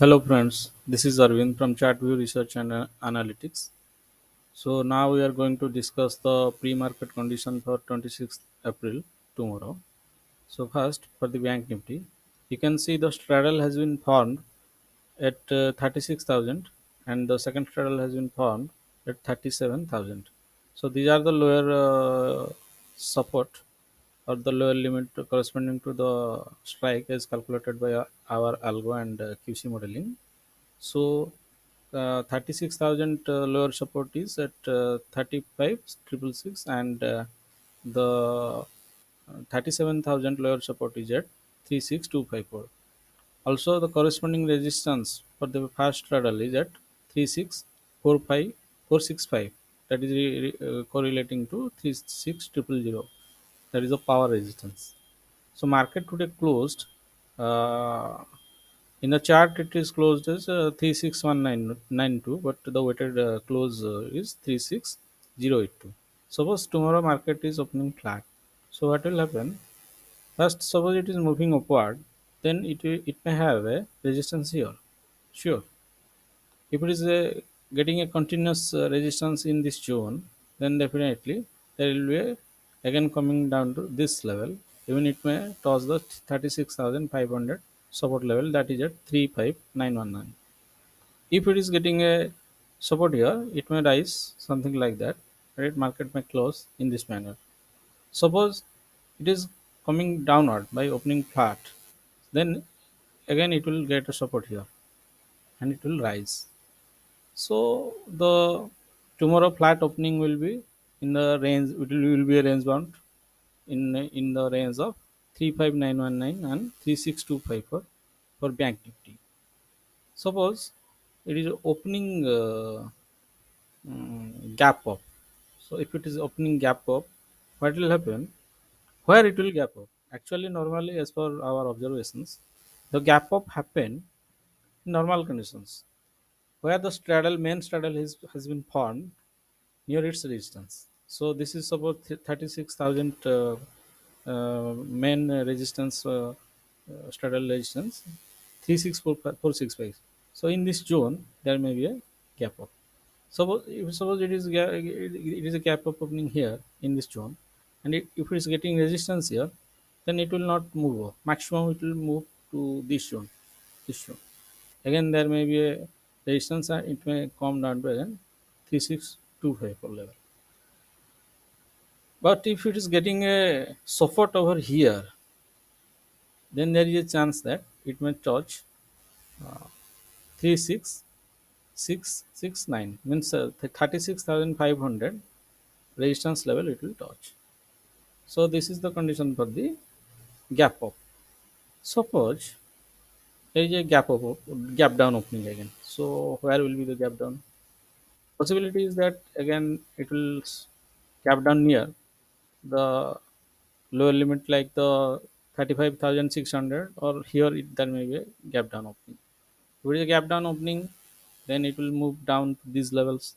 Hello friends, this is Arvind from ChartView Research and Analytics. So now we are going to discuss the pre-market condition for 26th April tomorrow. So first for the Bank Nifty, you can see the straddle has been formed at 36,000 and the second straddle has been formed at 37,000. So these are the lower support or the lower limit corresponding to the strike as calculated by our algo and QC modeling. So 36,000 lower support is at 35,666 and the 37,000 lower support is at 36,254. Also, the corresponding resistance for the fast straddle is at 36,465. That is correlating to 36,000. That is the power resistance. So market today closed uh, in the chart. It is closed as 361992, but the weighted close is 36082. Suppose tomorrow market is opening flat. So what will happen? First, suppose it is moving upward, then it may have a resistance here. Sure. If it is getting a continuous resistance in this zone, then definitely there will be again coming down to this level. Even it may touch the 36,500 support level, that is at 35919. If it is getting a support here, it may rise something like that. Right? Market may close in this manner. Suppose it is coming downward by opening flat, then again it will get a support here and it will rise. So the tomorrow flat opening will be in the range. It will be a range bound in the range of 35919 and 36254 for Bank Nifty. Suppose it is opening gap up. So if it is opening gap up, what will happen? Where it will gap up? Actually, normally as per our observations, the gap up happen in normal conditions where the main straddle has been formed near its resistance. So this is about 36,000 main resistance, straddle resistance, 364,465. So in this zone, there may be a gap up. Suppose it is a gap up opening here in this zone, and if it is getting resistance here, then it will not move up. Maximum it will move to this zone. This zone. Again, there may be a resistance, and it may come down to again 3625 level. But if it is getting a support over here, then there is a chance that it may touch 36669, means 36,500 resistance level it will touch. So this is the condition for the gap up. Suppose there is a gap down opening again. So where will be the gap down? Possibility is that again it will gap down near the lower limit like the 35,600, or here there may be a gap down opening. If it is a gap down opening, then it will move down to these levels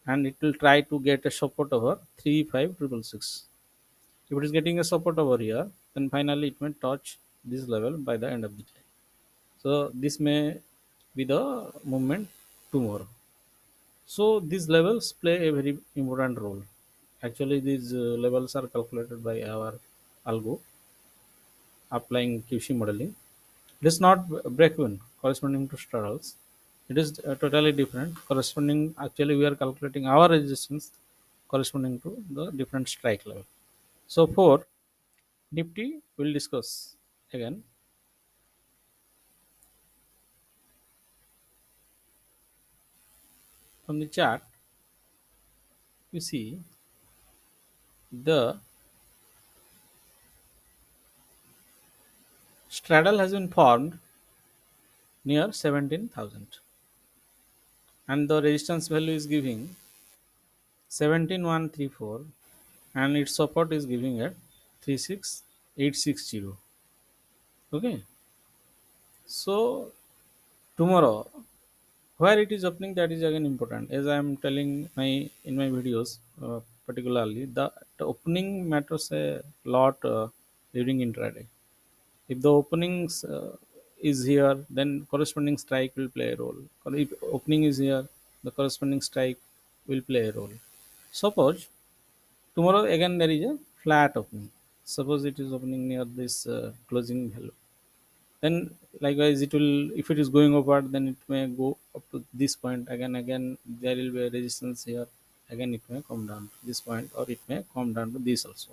and it will try to get a support over 35666. If it is getting a support over here, then finally it may touch this level by the end of the day. So this may be the movement tomorrow. So these levels play a very important role. Actually, these levels are calculated by our algo applying QC modeling. It is not break even corresponding to straddles. It is totally different. Corresponding, actually, we are calculating our resistance corresponding to the different strike level. So for Nifty, we'll discuss again from the chart. You see the straddle has been formed near 17,000 and the resistance value is giving 17,134 and its support is giving at 36,860. Okay, so tomorrow where it is opening, that is again important, as I am telling my in my videos, particularly the opening matters a lot during intraday. If the openings is here, then corresponding strike will play a role. Or if opening is here, the corresponding strike will play a role. Suppose tomorrow again there is a flat opening. Suppose it is opening near this closing value. Then likewise it will, if it is going upward, then it may go up to this point. Again there will be a resistance here. Again it may come down to this point, or it may come down to this also.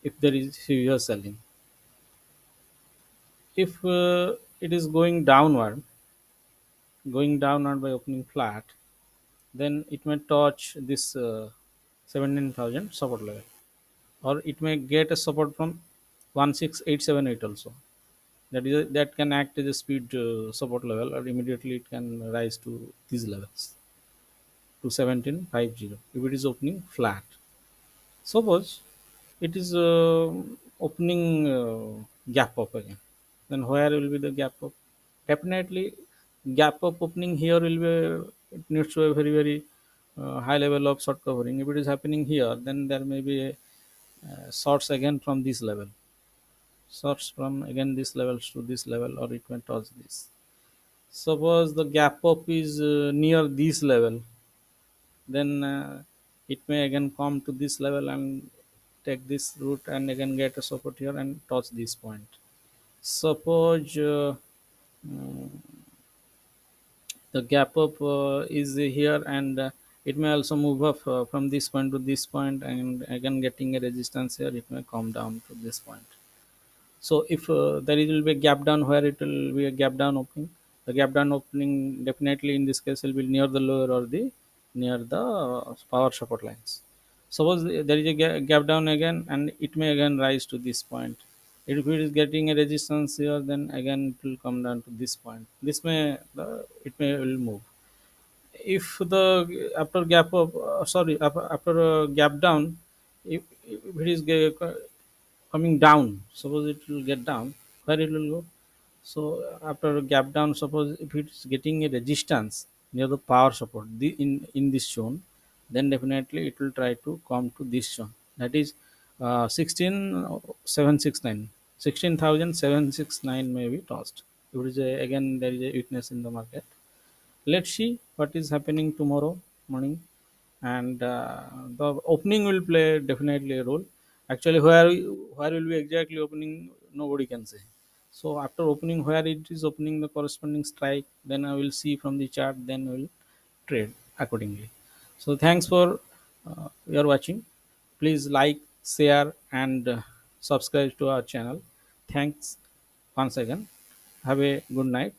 If there is severe selling, if it is going downward by opening flat, then it may touch this 17,000 support level, or it may get a support from 16878 also. That can act as a speed support level, or immediately it can rise to these levels, to 1750 if it is opening flat. Suppose it is opening gap up again, then where will be the gap up? Definitely gap up opening here will be, it needs to a very very high level of short covering. If it is happening here, then there may be a shorts again from this level, shorts from again this levels to this level, or it may touch this. Suppose the gap up is near this level, then it may again come to this level and take this route, and again get a support here and touch this point. Suppose the gap up is here, and it may also move up from this point to this point, and again getting a resistance here, it may come down to this point. So if there will be a gap down, where it will be a gap down opening, the gap down opening definitely in this case will be near the lower, or the near the power support lines. Suppose there is a gap down again, and it may again rise to this point. If it is getting a resistance here, then again it will come down to this point. This may it may will move. If the after gap up, sorry, after a gap down, if it is coming down, suppose it will get down, where it will go? So after a gap down, suppose if it is getting a resistance near the power support, in this zone, then definitely it will try to come to this zone, that is 16769, 16,769 may be tossed. If it is again there is a weakness in the market. Let's see what is happening tomorrow morning. And the opening will play definitely a role. Actually, where will be exactly opening, nobody can say. So after opening, where it is opening the corresponding strike, then I will see from the chart, then I will trade accordingly. So thanks for your watching. Please like, share, and subscribe to our channel. Thanks once again. Have a good night.